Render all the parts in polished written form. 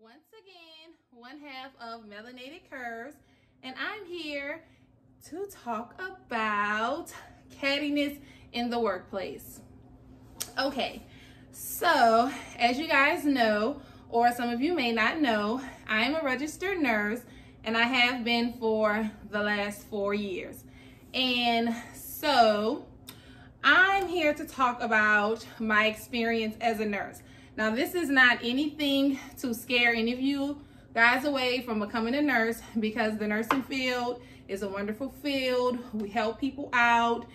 Once again, one half of Melanated Curves, and I'm here to talk about cattiness in the workplace. Okay, so as you guys know, or some of you may not know, I am a registered nurse and I have been for the last 4 years. And so I'm here to talk about my experience as a nurse. Now, this is not anything to scare any of you guys away from becoming a nurse, because the nursing field is a wonderful field. We help people out.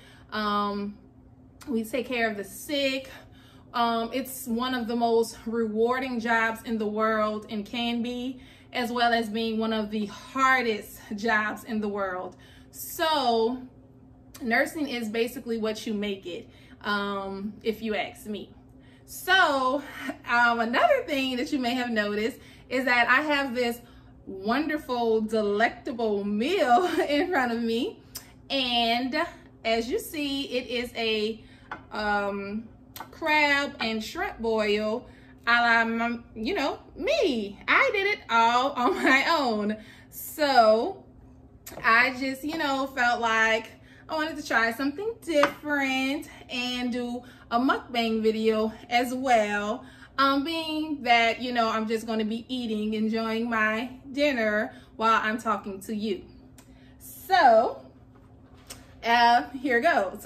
We take care of the sick. It's one of the most rewarding jobs in the world and can be, as well as being one of the hardest jobs in the world. So nursing is basically what you make it, if you ask me. So another thing that you may have noticed is that I have this wonderful, delectable meal in front of me. And as you see, it is a crab and shrimp boil a la, me. I did it all on my own. So I just, felt like I wanted to try something different and do a mukbang video as well. Being that, I'm just going to be eating, enjoying my dinner while I'm talking to you. So, here goes.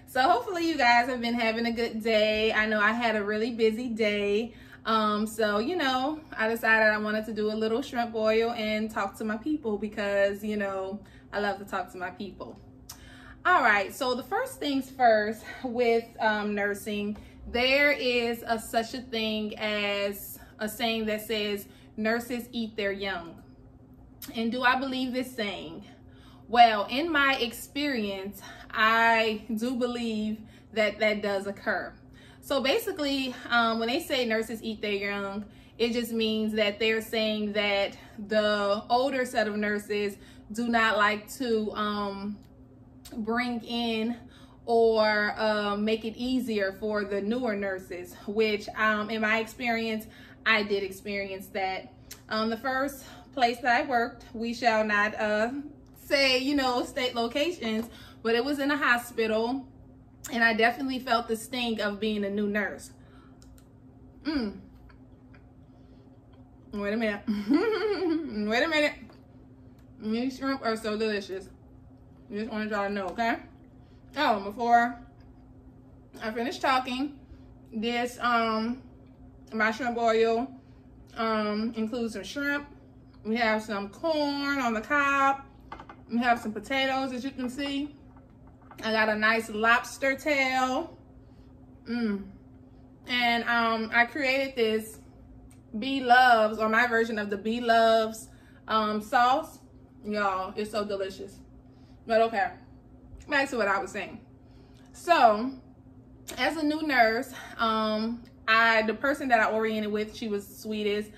So hopefully you guys have been having a good day. I know I had a really busy day. So, I decided I wanted to do a little shrimp boil and talk to my people because, I love to talk to my people. All right, so the first things first with nursing, there is such a thing as a saying that says, nurses eat their young. And do I believe this saying? Well, in my experience, I do believe that that does occur. So basically, when they say nurses eat their young, it just means that they're saying that the older set of nurses do not like to bring in or make it easier for the newer nurses, which in my experience, I did experience that. The first place that I worked, we shall not say, state locations, but it was in a hospital, and I definitely felt the sting of being a new nurse. Wait a minute. Wait a minute. These shrimp are so delicious. Just wanted y'all to know, okay? Oh, before I finish talking, this my shrimp boil includes some shrimp. We have some corn on the cob. We have some potatoes, as you can see. I got a nice lobster tail. And I created this Bee Loves, or my version of the Bee Loves sauce. Y'all, it's so delicious. But okay, back to what I was saying. So, as a new nurse, the person that I oriented with, she was the sweetest.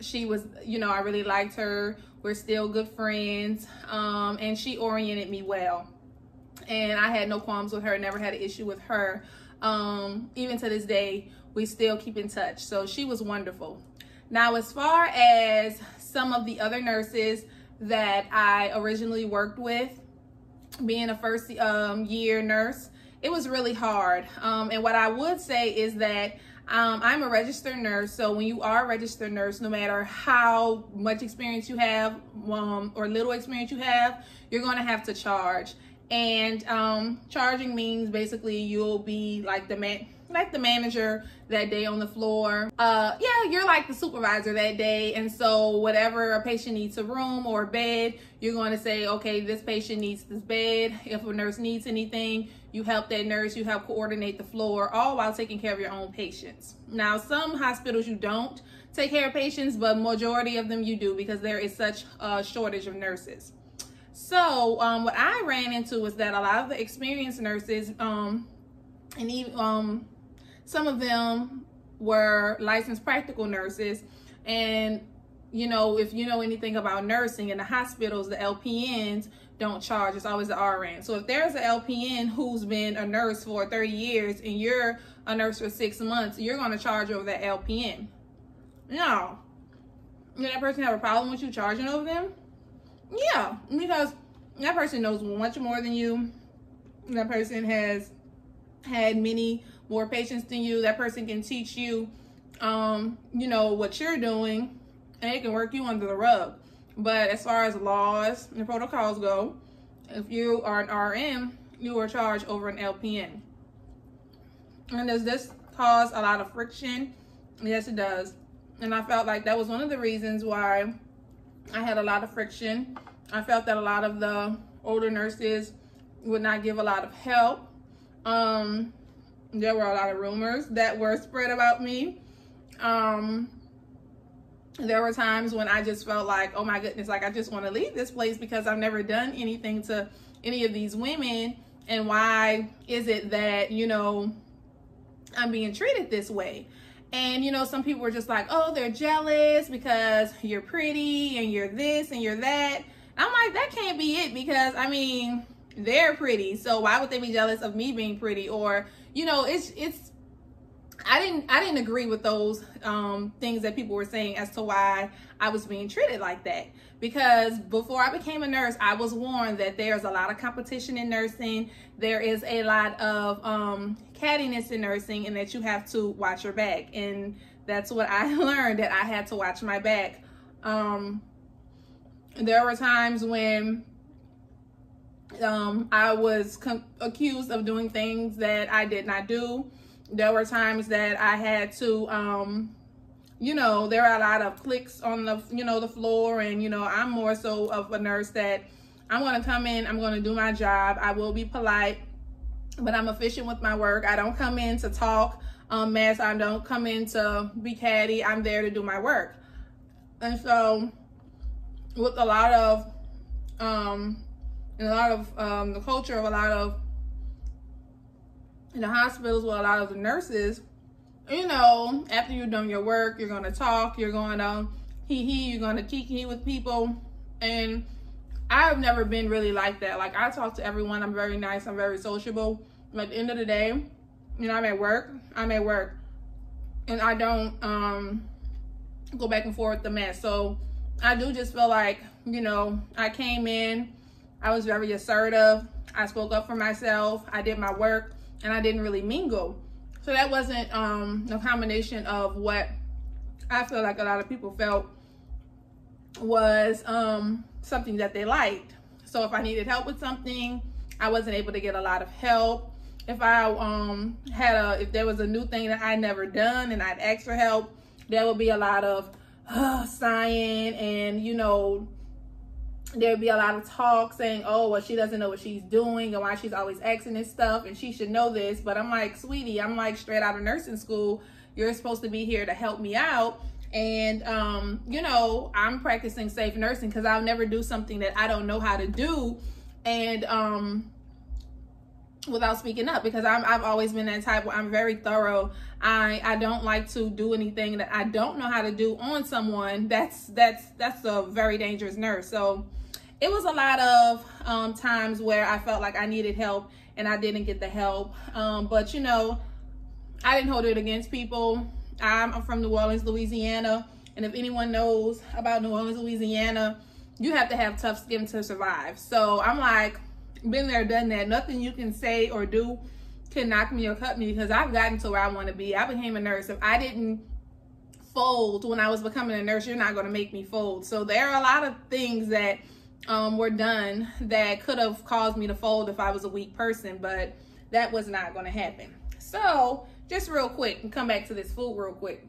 She was, I really liked her. We're still good friends. And she oriented me well. And I had no qualms with her, never had an issue with her. Even to this day, we still keep in touch. So she was wonderful. Now, as far as some of the other nurses that I originally worked with, being a first year nurse, it was really hard. And what I would say is that I'm a registered nurse. So when you are a registered nurse, no matter how much experience you have or little experience you have, you're going to have to charge. And charging means basically you'll be like the manager that day on the floor. Yeah, you're like the supervisor that day. And so whatever a patient needs, a room or a bed, you're going to say, okay, this patient needs this bed. If a nurse needs anything, you help that nurse, you help coordinate the floor, all while taking care of your own patients. Now, some hospitals you don't take care of patients, but majority of them you do, because there is such a shortage of nurses. So what I ran into was that a lot of the experienced nurses, and even some of them were licensed practical nurses. And, if you know anything about nursing in the hospitals, the LPNs don't charge. It's always the RN. So if there's an LPN who's been a nurse for 30 years and you're a nurse for 6 months, you're going to charge over that LPN. No. Did that person have a problem with you charging over them? Yeah, because that person knows much more than you. That person has had many more patients than you. That person can teach you, you know, what you're doing, and it can work you under the rug. But as far as laws and protocols go, if you are an RN, you are charged over an LPN. And does this cause a lot of friction? Yes, it does. And I felt like that was one of the reasons why I had a lot of friction. I felt that a lot of the older nurses would not give a lot of help. There were a lot of rumors that were spread about me. There were times when I just felt like, oh my goodness, like I just want to leave this place because I've never done anything to any of these women. And why is it that, you know, I'm being treated this way? And, you know, some people were just like, oh, they're jealous because you're pretty and you're this and you're that. I'm like, that can't be it, because, I mean, they're pretty. So why would they be jealous of me being pretty? Or, you know, I didn't agree with those things that people were saying as to why I was being treated like that. Because before I became a nurse, I was warned that there's a lot of competition in nursing. There is a lot of cattiness in nursing, and that you have to watch your back. And that's what I learned, that I had to watch my back. There were times when I was accused of doing things that I did not do. There were times that I had to, you know, there are a lot of cliques on the, you know, the floor. And, you know, I'm more so of a nurse that I'm going to come in, I'm going to do my job. I will be polite, but I'm efficient with my work. I don't come in to talk mess. I don't come in to be catty. I'm there to do my work. And so with a lot of, the culture of a lot of in the hospitals, with a lot of the nurses, you know, after you've done your work, you're going to talk, you're going to you're going to kiki with people. And I've never been really like that. Like, I talk to everyone. I'm very nice. I'm very sociable. But at the end of the day, you know, I'm at work. And I don't go back and forth with the mess. So I do just feel like, you know, I came in, I was very assertive. I spoke up for myself. I did my work, and I didn't really mingle. So that wasn't a combination of what I feel like a lot of people felt was something that they liked. So if I needed help with something, I wasn't able to get a lot of help. If I if there was a new thing that I never done and I'd ask for help, there would be a lot of sighing, and, you know, there'd be a lot of talk saying, oh, well, she doesn't know what she's doing and why she's always asking this stuff, and she should know this. But I'm like, sweetie, I'm like straight out of nursing school. You're supposed to be here to help me out. And, you know, I'm practicing safe nursing, because I'll never do something that I don't know how to do. And, without speaking up, because I've always been that type where I'm very thorough. I don't like to do anything that I don't know how to do on someone. That's a very dangerous nurse. So it was a lot of times where I felt like I needed help and I didn't get the help. But, you know, I didn't hold it against people. I'm from New Orleans, Louisiana. And if anyone knows about New Orleans, Louisiana, you have to have tough skin to survive. So I'm like, been there, done that. Nothing you can say or do can knock me or cut me, because I've gotten to where I want to be. I became a nurse. If I didn't fold when I was becoming a nurse, you're not going to make me fold. So there are a lot of things that were done that could have caused me to fold if I was a weak person, but that was not going to happen. So just real quick, and come back to this food real quick.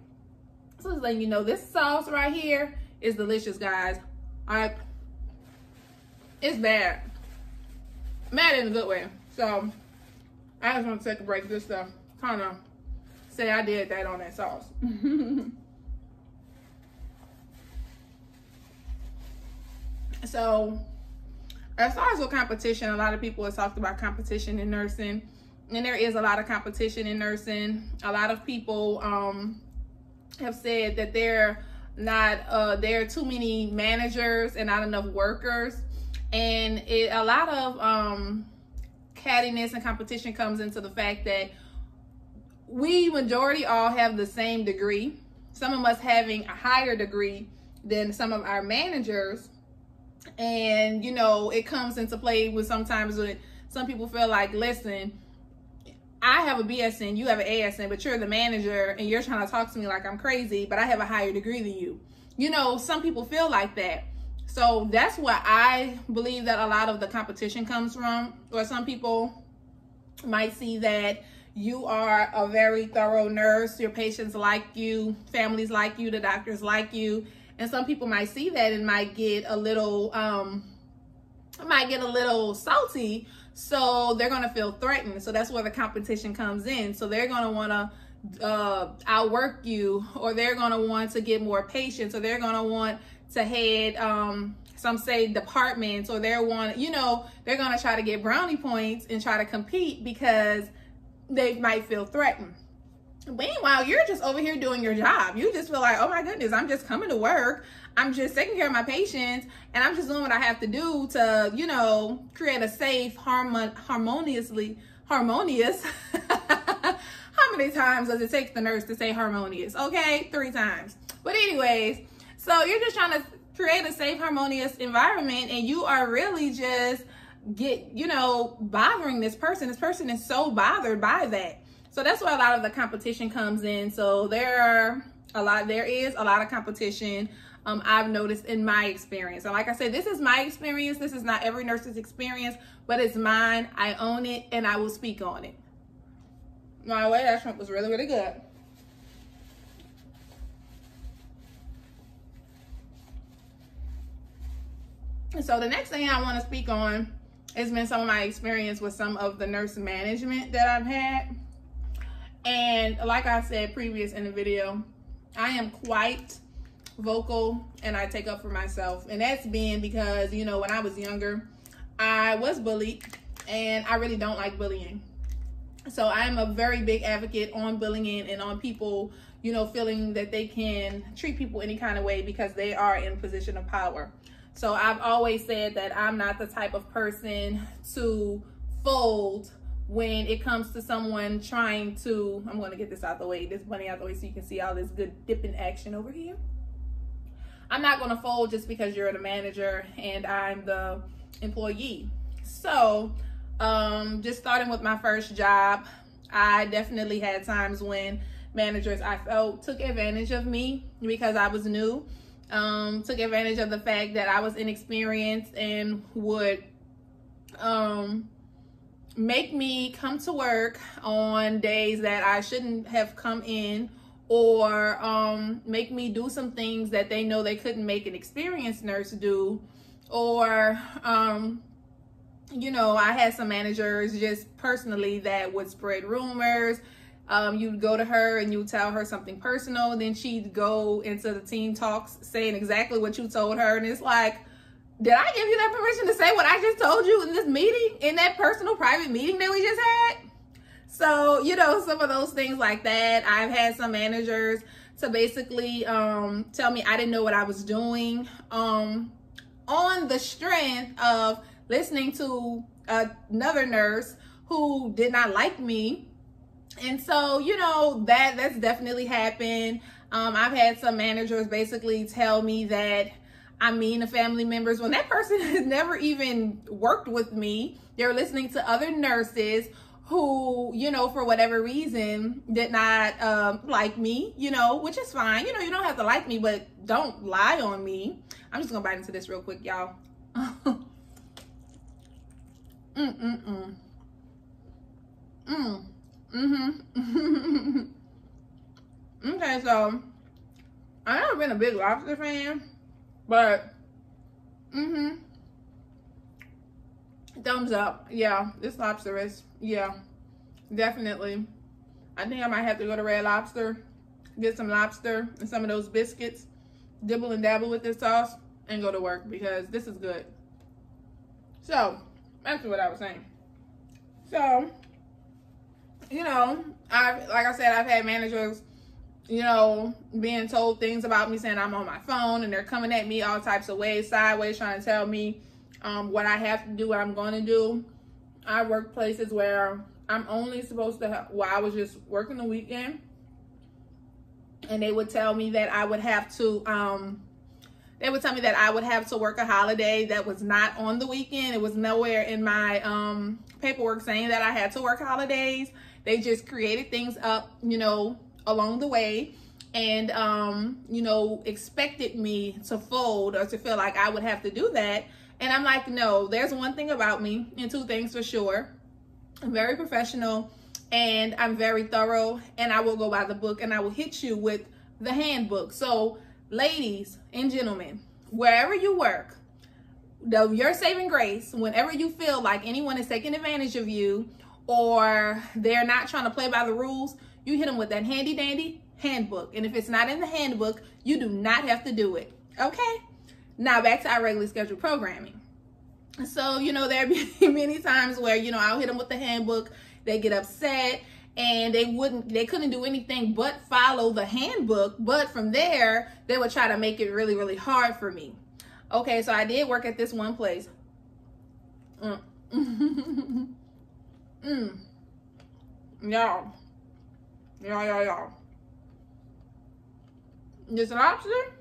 So just letting you know, this sauce right here is delicious, guys. All right, it's bad. Mad in a good way. So I just want to take a break just to kind of say I did that on that sauce. So as far as with competition, a lot of people have talked about competition in nursing, and there is a lot of competition in nursing. A lot of people have said that there are too many managers and not enough workers. And a lot of cattiness and competition comes into the fact that we majority all have the same degree. some of us having a higher degree than some of our managers. And, you know, it comes into play with sometimes when some people feel like, listen, I have a BSN, you have an ASN, but you're the manager and you're trying to talk to me like I'm crazy, but I have a higher degree than you. You know, some people feel like that. So that's what I believe that a lot of the competition comes from. Or some people might see that you are a very thorough nurse, your patients like you, families like you, the doctors like you. And some people might see that and might get a little salty. So they're going to feel threatened. So that's where the competition comes in. So they're going to want to outwork you, or they're going to want to get more patients, or they're going to want to head, some say departments, or they're going to try to get brownie points and try to compete because they might feel threatened. Meanwhile, you're just over here doing your job. You just feel like, oh my goodness, I'm just coming to work. I'm just taking care of my patients, and I'm just doing what I have to do to, you know, create a safe, harmonious. How many times does it take the nurse to say harmonious? Okay, 3 times. But anyways, so you're just trying to create a safe, harmonious environment, and you are really just bothering this person. This person is so bothered by that. So that's where a lot of the competition comes in. So there is a lot of competition. I've noticed in my experience. And like I said, this is my experience. This is not every nurse's experience, but it's mine. I own it, and I will speak on it. My way, that shrimp was really, really good. So the next thing I want to speak on has been some of my experience with some of the nurse management that I've had. And like I said previous in the video, I am quite vocal and I take up for myself. And that's been because, you know, when I was younger, I was bullied, and I really don't like bullying. So I'm a very big advocate on bullying and on people, you know, feeling that they can treat people any kind of way because they are in a position of power. So I've always said that I'm not the type of person to fold when it comes to someone trying to, I'm going to get this out the way, this bunny out the way so you can see all this good dipping action over here. I'm not going to fold just because you're the manager and I'm the employee. So just starting with my first job, I definitely had times when managers I felt took advantage of me because I was new, took advantage of the fact that I was inexperienced and would make me come to work on days that I shouldn't have come in, or make me do some things that they know they couldn't make an experienced nurse do, or you know, I had some managers just personally that would spread rumors. You'd go to her and you would tell her something personal, then she'd go into the team talks saying exactly what you told her, and it's like, did I give you that permission to say what I just told you in this meeting, in that personal private meeting that we just had? So, you know, some of those things like that. I've had some managers to basically tell me I didn't know what I was doing on the strength of listening to another nurse who did not like me. And so, you know, that's definitely happened. I've had some managers basically tell me that I'm mean to family members when that person has never even worked with me. They're listening to other nurses who, you know, for whatever reason did not like me, you know, which is fine. You know, you don't have to like me, but don't lie on me. I'm just gonna bite into this real quick, y'all. Okay, so I've never been a big lobster fan, but thumbs up. Yeah, this lobster is, yeah, definitely. I think I might have to go to Red Lobster, get some lobster and some of those biscuits, dibble and dabble with this sauce, and go to work because this is good. So back to what I was saying. So, you know, like I said, I've had managers, you know, being told things about me, saying I'm on my phone, and they're coming at me all types of ways, sideways, trying to tell me what I have to do, what I'm going to do. I work places where I'm only supposed to have, well, I was just working the weekend. and they would tell me that I would have to, work a holiday that was not on the weekend. It was nowhere in my paperwork saying that I had to work holidays. They just created things up, you know, along the way, and you know, expected me to fold or to feel like I would have to do that. And I'm like, no, there's one thing about me, and two things for sure. I'm very professional, and I'm very thorough, and I will go by the book, and I will hit you with the handbook. So ladies and gentlemen, wherever you work, your saving grace, whenever you feel like anyone is taking advantage of you or they're not trying to play by the rules, you hit them with that handy dandy handbook. And if it's not in the handbook, you do not have to do it. Okay? Now back to our regularly scheduled programming. So, you know, there be many times where, you know, I'll hit them with the handbook, they get upset, and they couldn't do anything but follow the handbook. But from there, they would try to make it really, really hard for me. Okay, so I did work at this one place. Y'all. This lobster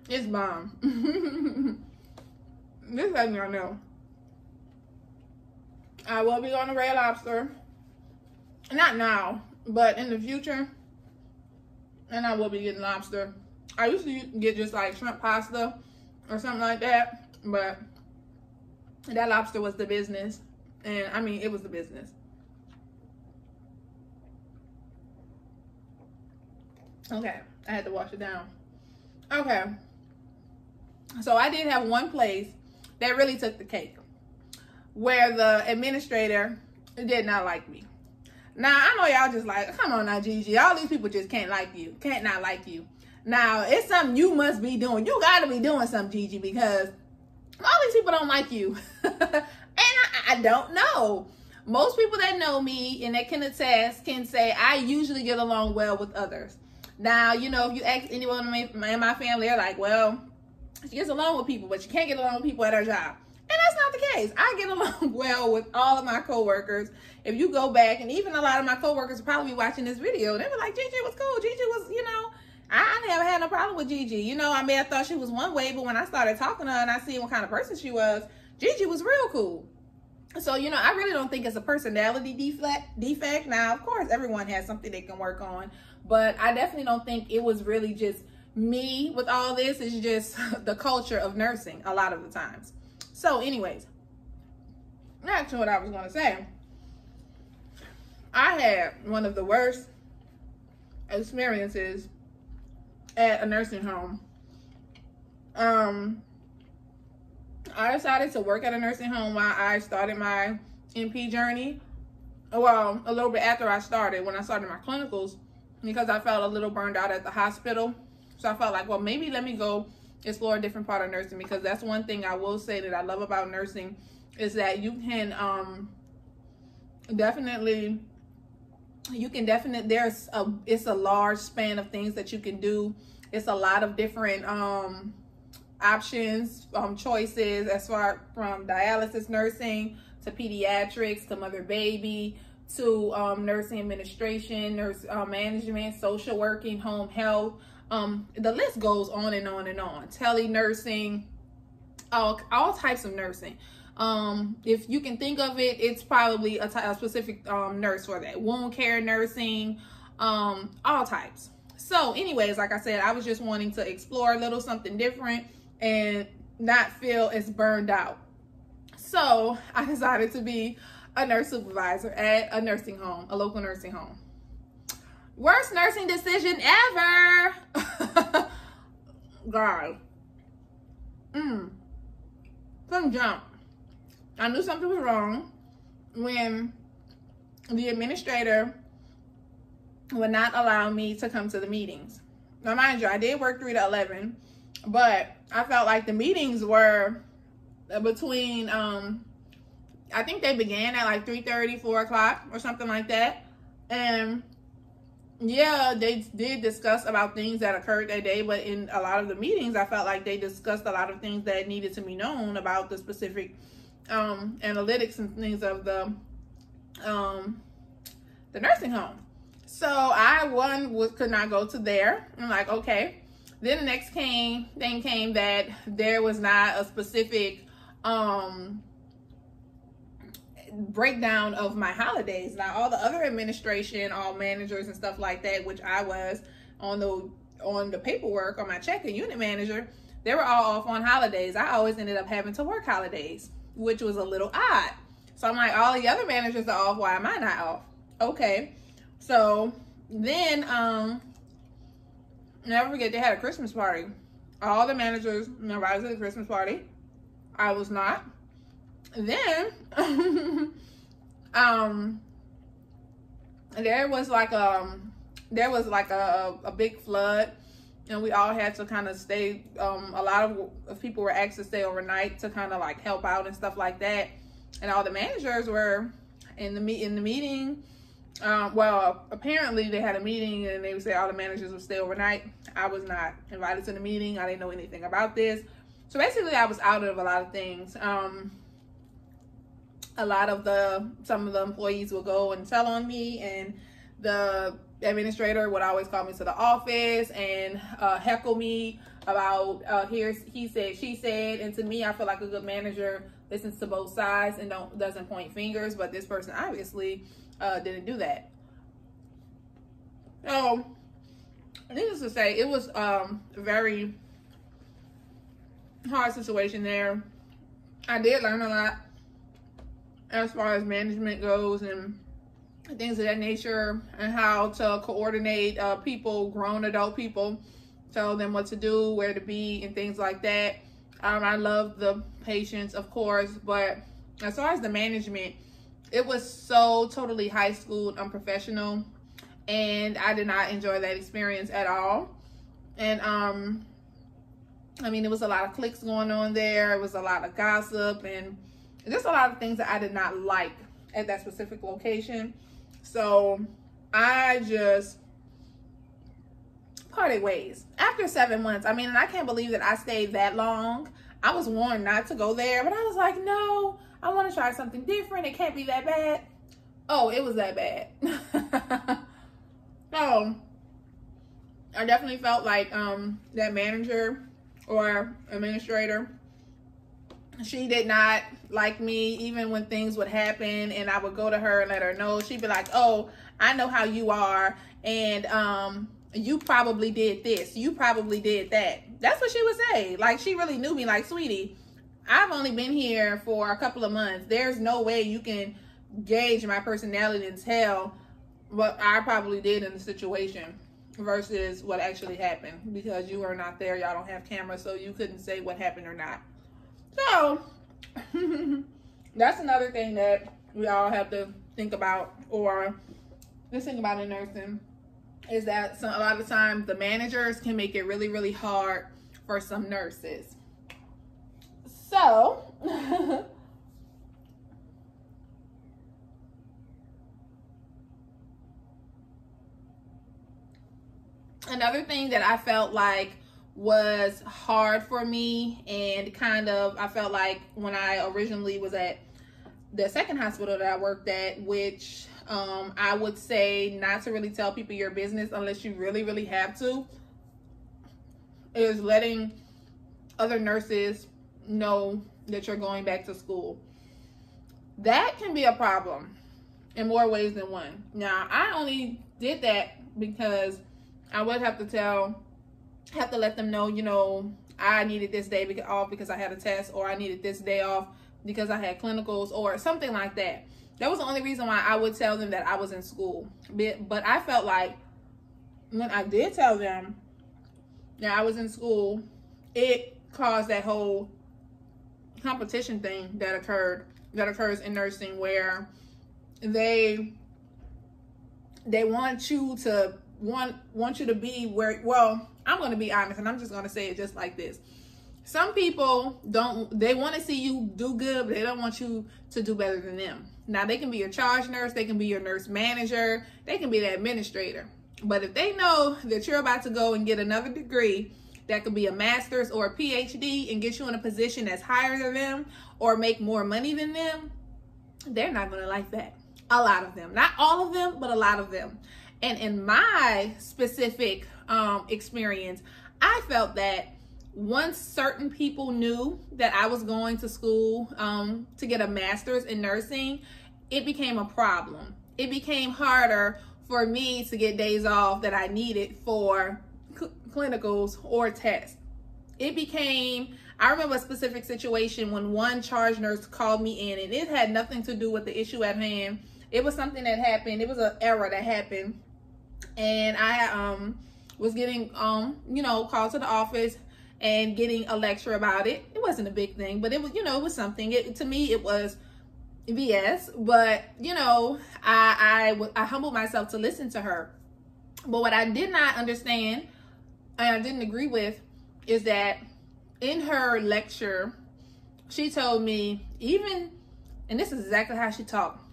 is bomb. This letting y'all know. I will be on the Red Lobster. Not now, but in the future. And I will be getting lobster. I used to get just like shrimp pasta or something like that. But that lobster was the business. And I mean, it was the business. Okay, I had to wash it down. Okay. So I did have one place that really took the cake, where the administrator did not like me. Now, I know y'all just like, come on now, Gigi. All these people just can't like you. Can't not like you. Now, it's something you must be doing. You got to be doing something, Gigi, because all these people don't like you. And I don't know. Most people that know me and that can attest can say I usually get along well with others. Now, you know, if you ask anyone in my family, they're like, well, she gets along with people, but she can't get along with people at her job. And that's not the case. I get along well with all of my coworkers. If you go back, and even a lot of my coworkers will probably be watching this video, they were like, Gigi was cool. Gigi was, you know, I never had no problem with Gigi. You know, I may have thought she was one way, but when I started talking to her and I see what kind of person she was, Gigi was real cool. So, you know, I really don't think it's a personality defect. Now, of course, everyone has something they can work on, but I definitely don't think it was really just me with all this. It's just the culture of nursing a lot of the times. So anyways, back to what I was going to say. I had one of the worst experiences at a nursing home. I decided to work at a nursing home while I started my NP journey. Well, a little bit after I started, when I started my clinicals, because I felt a little burned out at the hospital. So I felt like, well, maybe let me go explore a different part of nursing, because that's one thing I will say that I love about nursing is that you can definitely, it's a large span of things that you can do. It's a lot of different options, choices, as far from dialysis nursing to pediatrics to mother baby to nursing administration, nurse management, social working, home health. The list goes on and on and on. Tele-nursing, all types of nursing. If you can think of it, it's probably a specific nurse for that. Wound care nursing, all types. So anyways, like I said, I was just wanting to explore a little something different and not feel as burned out. So I decided to be a nurse supervisor at a nursing home, a local nursing home. Worst nursing decision ever. God. From jump, I knew something was wrong when the administrator would not allow me to come to the meetings. Now, mind you, I did work 3 to 11, but I felt like the meetings were between, I think they began at like 3:30, 4 o'clock or something like that. And yeah, they did discuss about things that occurred that day, but in a lot of the meetings, I felt like they discussed a lot of things that needed to be known about the specific analytics and things of the nursing home. So I could not go to there. I'm like, okay. Then the next thing came that there was not a specific breakdown of my holidays. Now all the other administration, all managers and stuff like that, which I was on the paperwork on my check, and unit manager, they were all off on holidays. I always ended up having to work holidays, which was a little odd. So I'm like, all the other managers are off, why am I not off? Okay. So then never forget, they had a Christmas party. All the managers invited to the Christmas party. I was not. Then there was like a big flood, and we all had to kind of stay. A lot of people were asked to stay overnight to kind of like help out and stuff like that. And all the managers were in the meeting. Well, apparently they had a meeting, and they would say all the managers would stay overnight. I was not invited to the meeting. I didn't know anything about this. So basically I was out of a lot of things. Some of the employees would go and tell on me, and the administrator would always call me to the office and heckle me about he said, she said. And to me, I feel like a good manager listens to both sides and doesn't point fingers, but this person obviously didn't do that. So needless to say, it was a very hard situation there. I did learn a lot as far as management goes and things of that nature, and how to coordinate people, grown adult people, tell them what to do, where to be, and things like that. I love the patients, of course, but as far as the management, it was so totally high school and unprofessional, and I did not enjoy that experience at all. And I mean, there was a lot of cliques going on there. It was a lot of gossip and just a lot of things that I did not like at that specific location. So I just parted ways after 7 months. I mean, and I can't believe that I stayed that long. I was warned not to go there, but I was like, no, I want to try something different. It can't be that bad. Oh, it was that bad. So I definitely felt like that manager or administrator, she did not like me. Even when things would happen and I would go to her and let her know, she'd be like, oh, I know how you are, and you probably did this, you probably did that. That's what she would say. Like, she really knew me. Like, sweetie, I've only been here for a couple of months. There's no way you can gauge my personality and tell what I probably did in the situation versus what actually happened, because you were not there. Y'all don't have cameras, so you couldn't say what happened or not. So that's another thing that we all have to think about, or just think about in nursing, is that a lot of times the managers can make it really, really hard for some nurses. So another thing that I felt like was hard for me, and kind of I felt like when I originally was at the second hospital that I worked at, which I would say not to really tell people your business unless you really, really have to, is letting other nurses know that you're going back to school. That can be a problem in more ways than one. Now, I only did that because I would have to let them know, you know, I needed this day off because I had a test, or I needed this day off because I had clinicals, or something like that. That was the only reason why I would tell them that I was in school. But I felt like when I did tell them that I was in school, it caused that whole competition thing that occurs in nursing, where they want you to be where, well, I'm going to be honest, and I'm just going to say it just like this. Some people they want to see you do good, but they don't want you to do better than them. Now, they can be your charge nurse, they can be your nurse manager, they can be the administrator. But if they know that you're about to go and get another degree that could be a master's or a PhD and get you in a position that's higher than them or make more money than them, they're not going to like that. A lot of them. Not all of them, but a lot of them. And in my specific experience, I felt that once certain people knew that I was going to school to get a master's in nursing, it became a problem. It became harder for me to get days off that I needed for clinicals or tests. It became, I remember a specific situation when one charge nurse called me in, and it had nothing to do with the issue at hand. It was something that happened. It was an error that happened. And I was getting, called to the office and getting a lecture about it. It wasn't a big thing, but it was, it was something. To me, it was BS. But, I humbled myself to listen to her. But what I did not understand and I didn't agree with is that in her lecture, she told me, and this is exactly how she talked,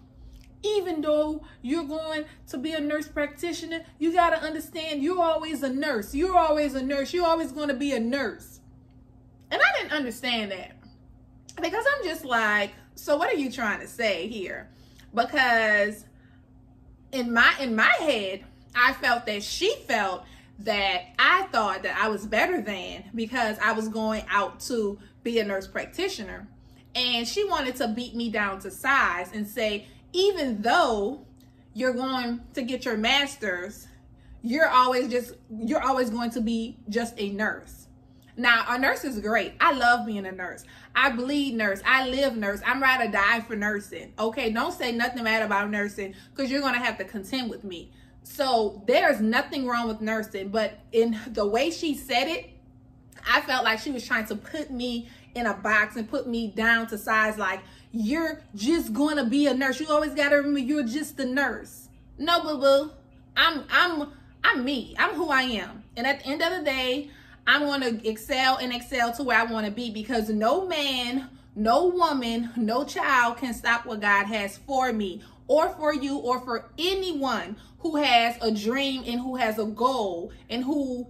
even though you're going to be a nurse practitioner, you got to understand you're always a nurse. You're always a nurse. You're always going to be a nurse. And I didn't understand that, because I'm just like, so what are you trying to say here? Because in my head, I felt that she felt that I thought that I was better than, because I was going out to be a nurse practitioner. And she wanted to beat me down to size and say, even though you're going to get your master's, you're always going to be just a nurse. Now, a nurse is great. I love being a nurse. I bleed nurse. I live nurse. I'm ride or die for nursing. Okay, don't say nothing bad about nursing, because you're going to have to contend with me. So there's nothing wrong with nursing, but in the way she said it, I felt like she was trying to put me in a box and put me down to size, like, you're just going to be a nurse. You always got to remember you're just a nurse. No, boo-boo. I'm me. I'm who I am. And at the end of the day, I'm going to excel to where I want to be, because no man, no woman, no child can stop what God has for me or for you or for anyone who has a dream and who has a goal and who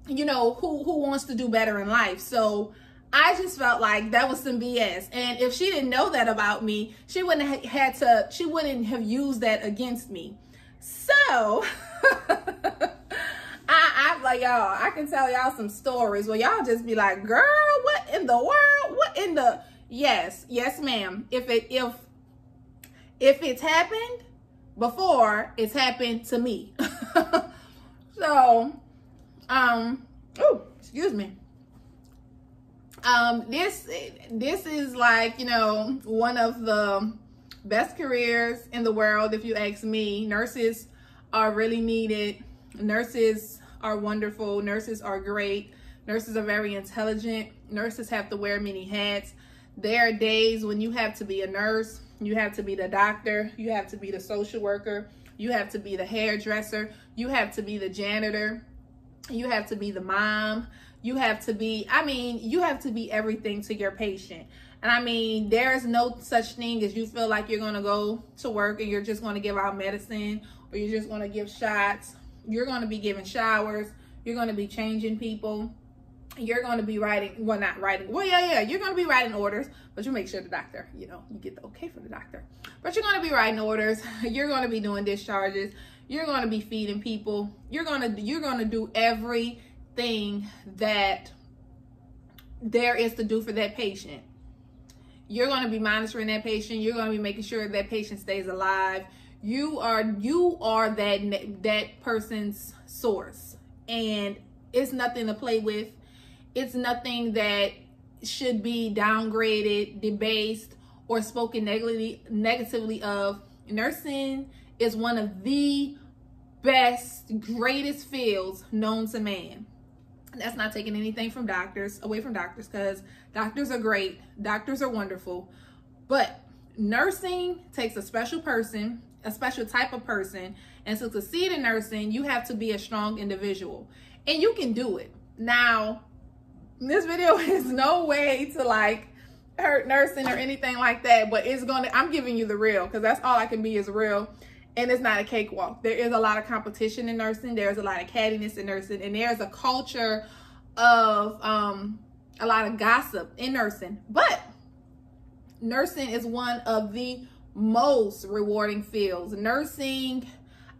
wants to do better in life. So I just felt like that was some BS. And if she didn't know that about me, she wouldn't have used that against me. So I'm like, y'all, I can tell y'all some stories where y'all just be like, girl, what in the world? What in the, yes, ma'am. If it's happened before, it's happened to me. So, excuse me. This is like, one of the best careers in the world, if you ask me. Nurses are really needed. Nurses are wonderful. Nurses are great. Nurses are very intelligent. Nurses have to wear many hats. There are days when you have to be a nurse, you have to be the doctor, you have to be the social worker, you have to be the hairdresser, you have to be the janitor, you have to be the mom, you have to be everything to your patient. And there is no such thing as you feel like you're going to go to work and you're just going to give out medicine, or you're just going to give shots. You're going to be giving showers. You're going to be changing people. You're going to be you're going to be writing orders, but you make sure the doctor, you get the okay from the doctor. But you're going to be writing orders. You're going to be doing discharges. You're going to be feeding people. You're going to do everything that there is to do for that patient. You're going to be monitoring that patient. You're going to be making sure that patient stays alive. You are that person's source, and it's nothing to play with. It's nothing that should be downgraded, debased, or spoken negatively of. Nursing is one of the best, greatest fields known to man. That's not taking anything from doctors, away from doctors, because doctors are great. Doctors are wonderful. But nursing takes a special person, a special type of person. And to succeed in nursing, you have to be a strong individual. And you can do it. Now, this video is no way to hurt nursing or anything like that, but I'm giving you the real, because that's all I can be is real. And it's not a cakewalk. There is a lot of competition in nursing. There's a lot of cattiness in nursing. And there's a culture of a lot of gossip in nursing. But nursing is one of the most rewarding fields. Nursing,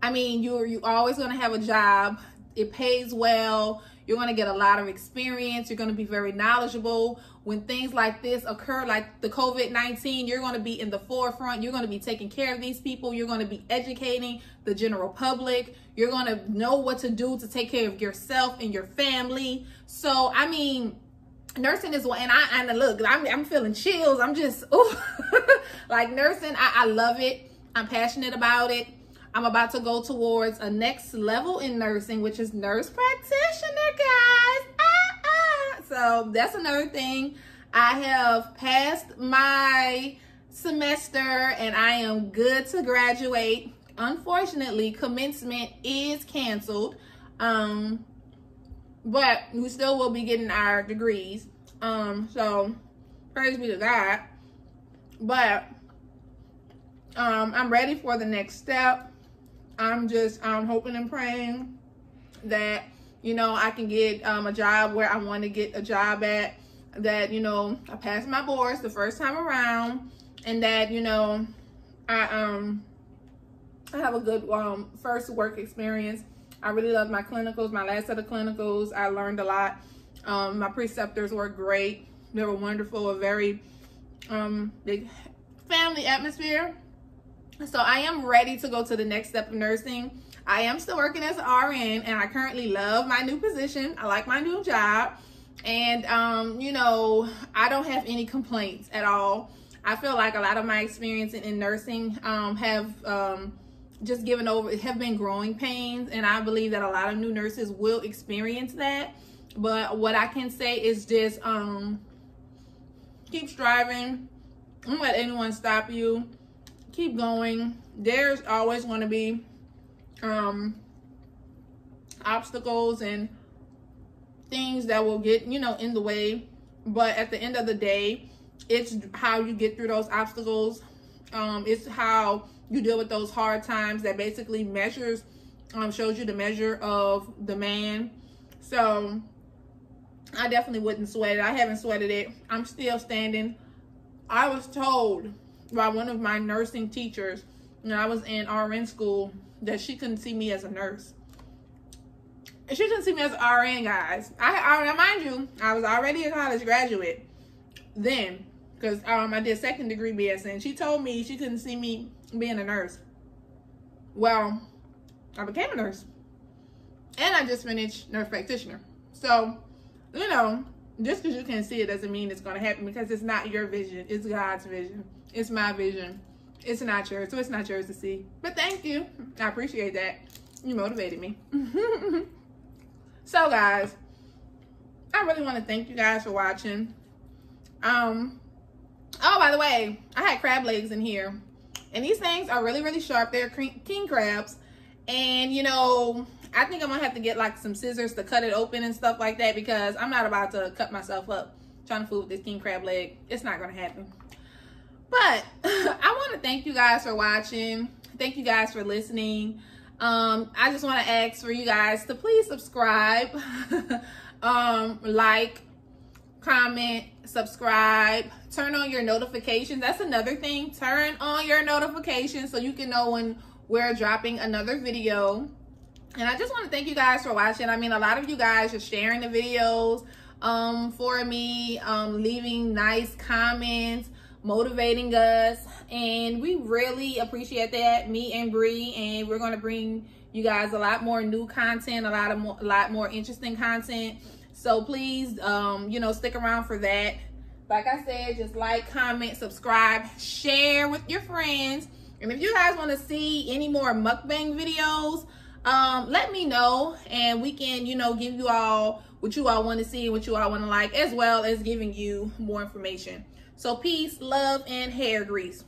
I mean, you're always going to have a job. It pays well. You're going to get a lot of experience. You're going to be very knowledgeable. When things like this occur, like the COVID-19, you're going to be in the forefront. You're going to be taking care of these people. You're going to be educating the general public. You're going to know what to do to take care of yourself and your family. So, I mean, nursing is what, and look, I'm feeling chills. I'm just, ooh, like nursing, I love it. I'm passionate about it. I'm about to go towards a next level in nursing, which is nurse practitioner, guys. So that's another thing. I have passed my semester and I am good to graduate. Unfortunately, commencement is canceled. But we still will be getting our degrees. So praise be to God. But I'm ready for the next step. I'm hoping and praying that, you know, I can get a job where I want to get a job at, that, you know, I passed my boards the first time around, and that, you know, I have a good first work experience. I really love my clinicals, my last set of clinicals. I learned a lot. My preceptors were great. They were wonderful, a very big family atmosphere. So I am ready to go to the next step of nursing. I am still working as an RN, and I currently love my new position. I like my new job. And, you know, I don't have any complaints at all. I feel like a lot of my experience in nursing have been growing pains. And I believe that a lot of new nurses will experience that. But what I can say is just keep striving. Don't let anyone stop you. Keep going. There's always going to be obstacles and things that will get, you know, in the way. But at the end of the day, it's how you get through those obstacles. It's how you deal with those hard times that basically shows you the measure of the man. So I definitely wouldn't sweat it. I haven't sweated it. I'm still standing. I was told by one of my nursing teachers when I was in RN school that she couldn't see me as a nurse. She couldn't see me as an RN, guys. I mind you, I was already a college graduate then, because I did second degree BSN. She told me she couldn't see me being a nurse. Well, I became a nurse, and I just finished nurse practitioner. So, you know, just because you can't see it doesn't mean it's going to happen, because it's not your vision. It's God's vision. It's my vision. It's not yours, so it's not yours to see. But thank you. I appreciate that. You motivated me. So, guys, I really want to thank you guys for watching. Oh, by the way, I had crab legs in here. And these things are really, really sharp. They're king crabs. And, you know, I think I'm going to have to get, like, some scissors to cut it open and stuff like that, because I'm not about to cut myself up trying to fool with this king crab leg. It's not going to happen. But I want to thank you guys for watching. Thank you guys for listening. I just want to ask for you guys to please subscribe, like, comment, subscribe, turn on your notifications. That's another thing. Turn on your notifications so you can know when we're dropping another video. And I just want to thank you guys for watching. I mean, a lot of you guys are sharing the videos for me, leaving nice comments, motivating us, and we really appreciate that, me and Bree. And we're going to bring you guys a lot more new content, a lot more interesting content. So please, you know, stick around for that. Like I said, just like, comment, subscribe, share with your friends. And if you guys want to see any more mukbang videos, let me know, and we can, you know, give you all what you all want to see, what you all want to like, as well as giving you more information. So peace, love, and hair grease.